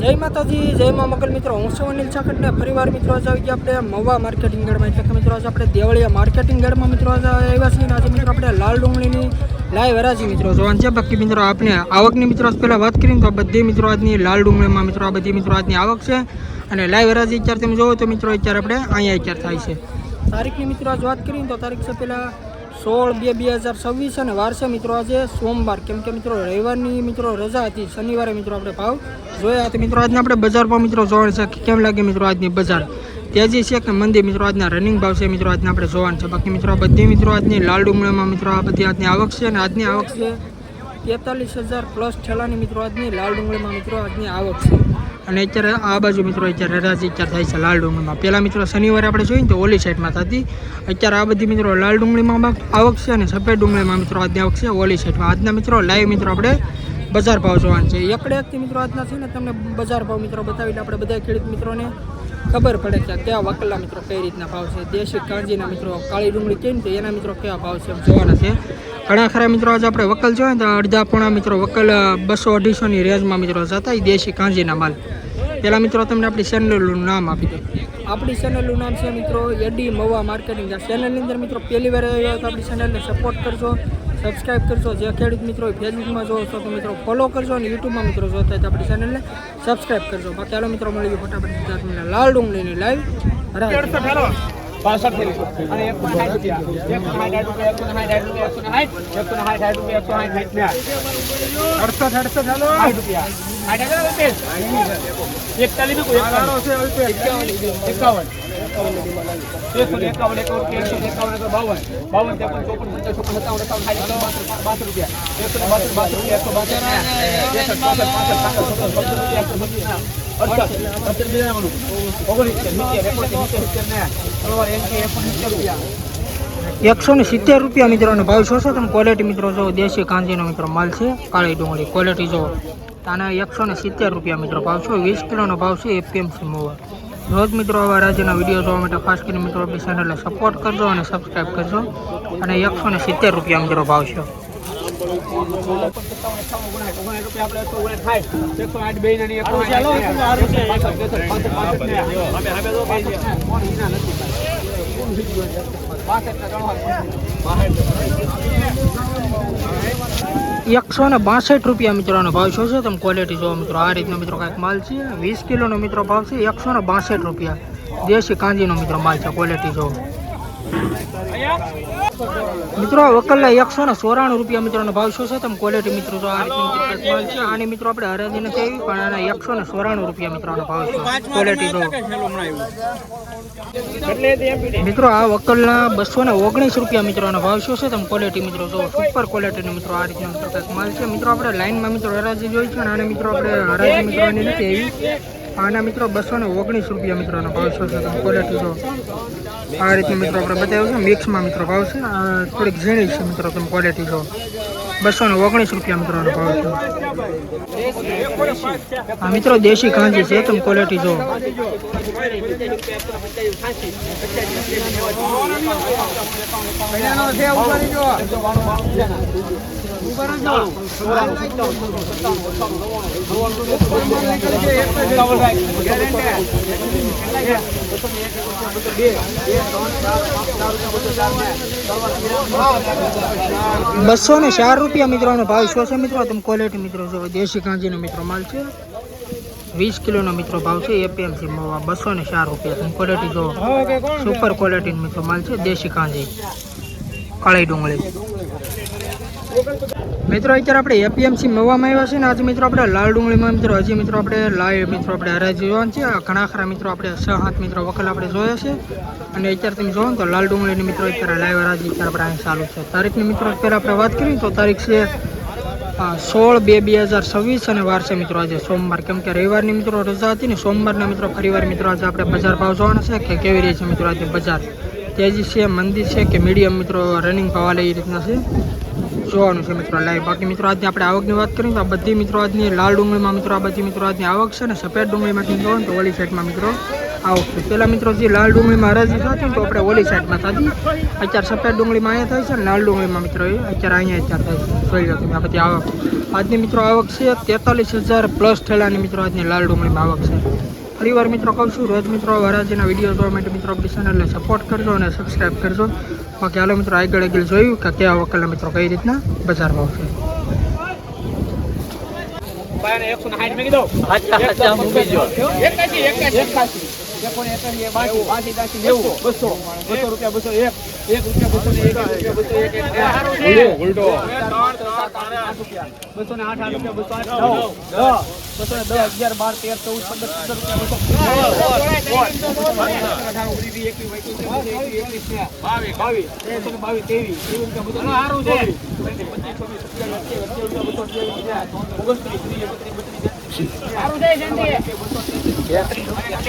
જય માતાજી, જય મા મગલ મિત્રો. હું છું અનિલ ચાકટને ફરીવાર મિત્રો આજે આવી ગયા આપણે મવા માર્કેટિંગ યાર્ડમાં. એટલે કે મિત્રો આજે આપણે દેવળિયા માર્કેટિંગ યાર્ડમાં મિત્રો આજે આવ્યા છીએ. આજે મિત્રો આપણે લાલ ડુંગળીની લાઈવ હરાજી મિત્રો જોવાનું છે. બાકી મિત્રો આપણે આવકની મિત્રો પહેલાં વાત કરીએ તો બધી મિત્રો આજની લાલ ડુંગળીમાં મિત્રો આ બધી મિત્રો આજની આવક છે. અને લાઈવ હરાજી અત્યારે તમે જોવો તો મિત્રો અત્યારે આપણે અહીંયા અત્યારે થાય છે. તારીખની મિત્રો આજ વાત કરીએ તો તારીખ છે પહેલાં 16/2/2026 અને વાર છે મિત્રો આજે સોમવાર. કેમ કે મિત્રો રવિવારની મિત્રો રજા હતી, શનિવારે મિત્રો આપણે ભાવ જોયા હતા. મિત્રો આજના આપણે બજાર ભાવ મિત્રો જોવાનું છે કે કેમ લાગે મિત્રો આજની બજાર તેજી છે કે મંદી મિત્રો આજના રનિંગ ભાવ છે મિત્રો આજના આપણે જોવાનું છે. બાકી મિત્રો આ બધી મિત્રો આજની લાલ ડુંગળીમાં મિત્રો આ બધી આજની આવક છે. અને આજની આવક છે 43,000 પ્લસ ઠેલાની મિત્રો આજની લાલ ડુંગળીમાં મિત્રો આજની આવક છે. અને અત્યારે આ બાજુ મિત્રો અત્યારે હરાજી અત્યારે થાય છે લાલ ડુંગળીમાં. પહેલાં મિત્રો શનિવારે આપણે જોઈએ તો ઓલી સાઈડમાં થતી, અત્યારે આ બધી મિત્રો લાલ ડુંગળીમાં આવક છે. અને સફેદ ડુંગળીમાં મિત્રો આજની આવક છે ઓલી સાઈડમાં. આજના મિત્રો લાઈવ મિત્રો આપણે બજાર ભાવ જોવાનું છે. એકડેથી મિત્રો આજના છે ને તમને બજાર ભાવ મિત્રો બતાવીને આપણે બધા ખેડૂત મિત્રોને ખબર પડે કે કેવા વકલના મિત્રો કઈ રીતના ભાવ છે. દેશી કાંજીના મિત્રો કાળી ડુંગળી કહીને તો એના મિત્રો કેવા ભાવ છે જોવાના છે. ઘણા ખરા મિત્રો આજે આપણે વકલ જોઈએ તો અડધા પોણા મિત્રો વકલ 200-250ની રેન્જમાં મિત્રો જતા દેશી કાંજીના માલ. પહેલાં મિત્રો તમને આપણી ચેનલનું નામ આપી દો. આપણી ચેનલનું નામ છે મિત્રો એડી મવા માર્કેટિંગ. આ ચેનલની અંદર મિત્રો પહેલી વાર આવ્યા તો આપણી ચેનલને સપોર્ટ કરજો, સબસ્ક્રાઈબ કરજો. જે ખેડૂત મિત્રો ફેસબુકમાં જોવો છો તો મિત્રો ફોલો કરજો અને યુટ્યુબમાં મિત્રો જોતા તો આપણી ચેનલને સબસ્ક્રાઈબ કરજો. બાકી ચાલો મિત્રો મળી ગયું ફટાફટ લાલ ડુંગળીની લાઈવ હરાજી. 62 અને 160 ₹170 મિત્રોનો ભાવ જોશો તમે. ક્વોલિટી મિત્રો જો દેશી કાંજીનો મિત્રો માલ છે, કાળી ડુંગળી ક્વોલિટી જો આના ₹170 મિત્રો ભાવ છે. 20 કિલોનો ભાવ છે એપીએમસી મોવા. રોજ મિત્રો આવા રાજ્યના વિડીયો જોવા માટે ખાસ કરીને મિત્રો આપણી ચેનલને સપોર્ટ કરજો અને સબસ્ક્રાઈબ કરજો. અને ₹170 મિત્રો ભાવ છે. ₹162 મિત્રોનો ભાવ શું છે તમે ક્વોલિટી જોવો મિત્રો. આ રીતનો મિત્રો કાંઈક માલ છે. 20 કિલોનો મિત્રો ભાવ છે ₹162. દેશી કાંજીનો મિત્રો માલ છે, ક્વોલિટી જોવો મિત્રો. વકલના ₹194 મિત્રોનો ભાવ શું છે તમે ક્વોલિટી મિત્રો જો આ રીતનો માલ છે. આની મિત્રો આપણે હરાજી નથી આવી પણ આના ₹194 મિત્રોનો ભાવ છે, ક્વોલિટી જો મિત્રો. આ વકલના ₹219 મિત્રોનો ભાવ શું છે તમે ક્વોલિટી મિત્રો જો સુપર ક્વોલિટીનો મિત્રો આ રીતનો મિત્રો કંઈક માલ છે. મિત્રો આપણે લાઈનમાં મિત્રો હરાજી જોઈ છે અને આને મિત્રો આપણે હરાજી મિત્રોની નથી આવી. આના મિત્રો ₹219 મિત્રોનો ભાવ શું છે તમે ક્વોલિટી જો આ રીતનું મિત્રો આપણે બતાવ્યું છે. મિક્સમાં મિત્રો ભાવ છે, થોડીક ઝીણી છે મિત્રો તમે ક્વોલિટી જો. ₹219 મિત્રોનો ભાવ છે. આ મિત્રો દેશી કાંજી છે તમે ક્વોલિટી જો. ₹204 મિત્રોનો ભાવ શું છે મિત્રો તમે ક્વોલિટી મિત્રો જો. દેશી કાંજીનો મિત્રો માલ છે. 20 કિલોનો મિત્રો ભાવ છે એપીએમસી મવા. ₹204 તમે ક્વોલિટી જો સુપર ક્વોલિટીનો મિત્રો માલ છે. દેશી કાંજી કાળી ડુંગળી મિત્રો. અત્યારે આપણે એપીએમસી મવામાં આવ્યા છે ને આજે મિત્રો આપણે લાલ ડુંગળીમાં મિત્રો હજી મિત્રો આપણે લાઈવ મિત્રો આપણે હરાજી જોવાનું છે. ઘણા ખરા મિત્રો આપણે 6-7 મિત્રો વકલ આપણે જોયા છે. અને અત્યારે તમે જોવો ને તો લાલ ડુંગળીની મિત્રો અત્યારે લાઈવ હરાજી અત્યારે આપણે અહીં ચાલુ છે. તારીખની મિત્રો પહેલાં આપણે વાત કરીએ તો તારીખ છે 16/2/2026 અને વાર છે મિત્રો આજે સોમવાર. કેમ કે રવિવારની મિત્રો રજા હતી ને સોમવારના મિત્રો ફરીવાર મિત્રો આજે આપણે બજાર ભાવ જોવાના છે કે કેવી રહી છે મિત્રો આજે બજાર. તેજી છે, મંદી છે કે મીડિયમ મિત્રો રનિંગ ભાવ એ રીતના છે. જોવાનું છે મિત્રો લાઈવ. બાકી મિત્રો આજની આપણે આવકની વાત કરીએ તો આ બધી મિત્રો આજની લાલ ડુંગળીમાં મિત્રો આ બધી મિત્રો આજની આવક છે ને સફેદ ડુંગળીમાંથી જોવો ને તો ઓલી સાઈડમાં મિત્રો આવક છે. પહેલાં મિત્રો જે લાલ ડુંગળીમાં હરાજી થતી તો આપણે ઓલી સાઈડમાં થતી, અત્યારે સફેદ ડુંગળીમાં અહીંયા થાય છે ને લાલ ડુંગળીમાં મિત્રો એ અત્યારે અહીંયા થાય છે. જોઈ લો તમે આ બધી આવક. આજની મિત્રો આવક છે 43,000 પ્લસ ઠેલાની મિત્રો આજની લાલ ડુંગળીમાં આવક છે. ફરીવાર મિત્રો કહું છું, રોજ મિત્રો વરાજીના વિડીયો જોવા માટે મિત્રો આપણી ચેનલને સપોર્ટ કરજો અને સબસ્ક્રાઈબ કરજો. બાકી હાલો મિત્રો આગળ જોયું કે કેવા વકલના મિત્રો કઈ રીતના બજાર ભાવ છે.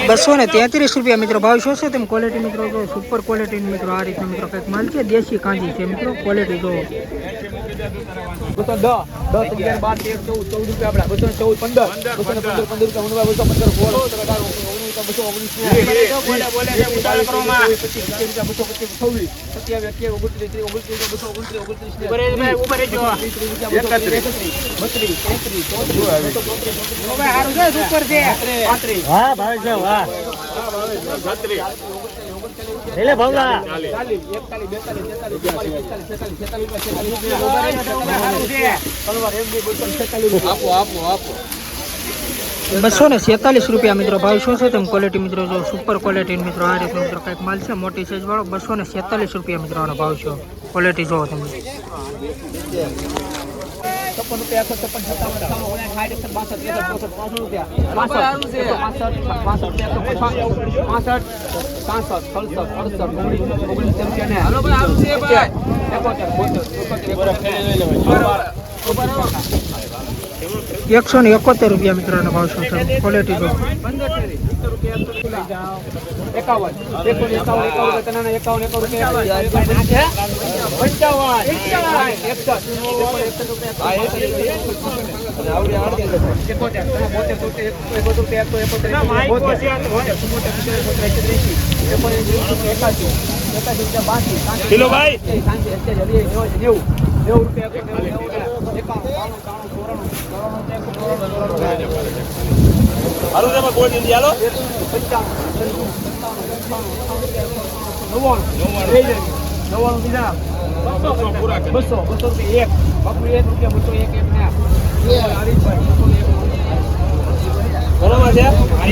₹233 મિત્રો ભાવ શું છે તેમ ક્વોલિટી મિત્રો જો સુપર ક્વોલિટી મિત્રો આ રીતના મિત્રો કંઈક માલ છે. દેશી કાંજી છે મિત્રો, ક્વોલિટી જો 210, 10, 11, 12, 13, 14, 14 ₹247 મિત્રો ભાવ શું છે તેમ ક્વોલિટી મિત્રો જો સુપર ક્વોલિટી મિત્રો આ રીતનો મિત્રો કંઈક માલ છે મોટી સાઈઝ વાળો. ₹247 મિત્રો આનો ભાવ છે. ક્વોલિટી જોવો તમે. ₹171 મિત્રોનો ભાવ શું છે ક્વોલિટી જો.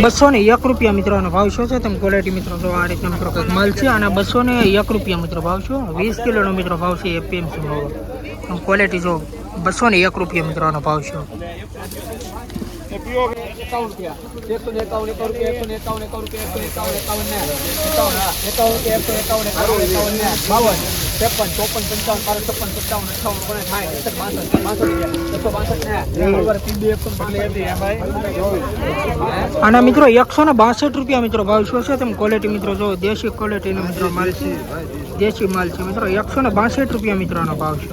201 મિત્રોનો ભાવ શું છે તેમ ક્વોલિટી મિત્રો જો આ રીતના મિત્રો કંઈક માલ છે અને ₹201 મિત્રો ભાવ છે. 20 કિલોનો મિત્રો ભાવ છે એપીએમસી ભાવ. ક્વોલિટી જો ₹201 મિત્રોનો ભાવ છે. આના મિત્રો ₹162 મિત્રો ભાવ શું છે તેમ ક્વોલિટી મિત્રો જો દેશી ક્વોલિટીનો મિત્રો માલ છે, દેશી માલ છે મિત્રો. ₹162 મિત્રોનો ભાવ છે.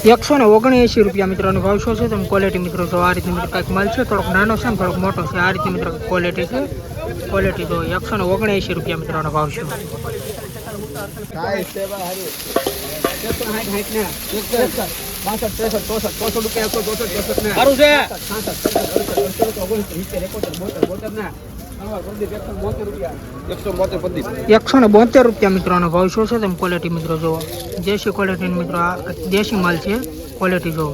₹179 મિત્રોનો ભાવ શું છે તેમ ક્વોલિટી મિત્રો જો આ રીતે મિત્રો કંઈક માલ છે. થોડોક નાનો છે ને થોડોક મોટો છે આ રીતે મિત્રો ક્વોલિટી છે. ક્વોલિટી જો ₹179 મિત્રોનો ભાવ છે. ₹172 મિત્રોનો ભાવ શું છે તેમ ક્વોલિટી મિત્રો જો દેશી ક્વોલિટી મિત્રો આ દેશી માલ છે. ક્વોલિટી જો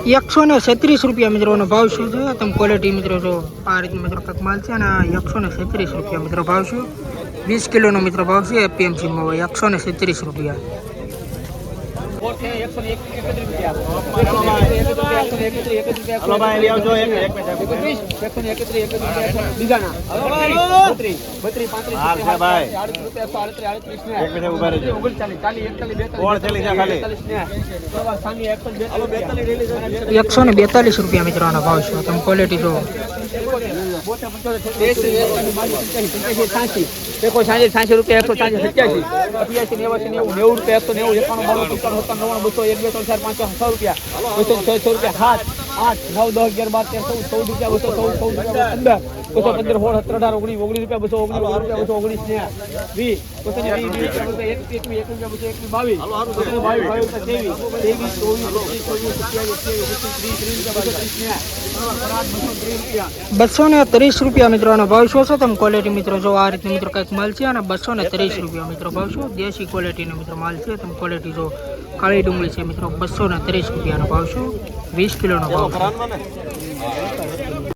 ₹136 મિત્રોનો ભાવ શું છે તમે ક્વોલિટી મિત્રો જો આ રીતે મિત્રો કંઈક માલ છે અને ₹136 મિત્રો ભાવ છે 20 કિલોનો મિત્રો ભાવ છે એપીએમસી માં ₹136 ₹142 મિત્રોનો ભાવ છે તમે ક્વોલિટી જો ₹186 ₹190 ₹190 ₹230 મિત્રોનો ભાવ શું છે તમે ક્વોલિટી મિત્રો જો આ રીતે મિત્રો કંઈક માલ છે અને ₹230 મિત્રો ભાવ શું દેશી ક્વોલિટીનો મિત્રો માલ છે તમે ક્વોલિટી જો કાળી ડુંગળી છે મિત્રો ₹230 ભાવ શું 20 કિલોનો ભાવ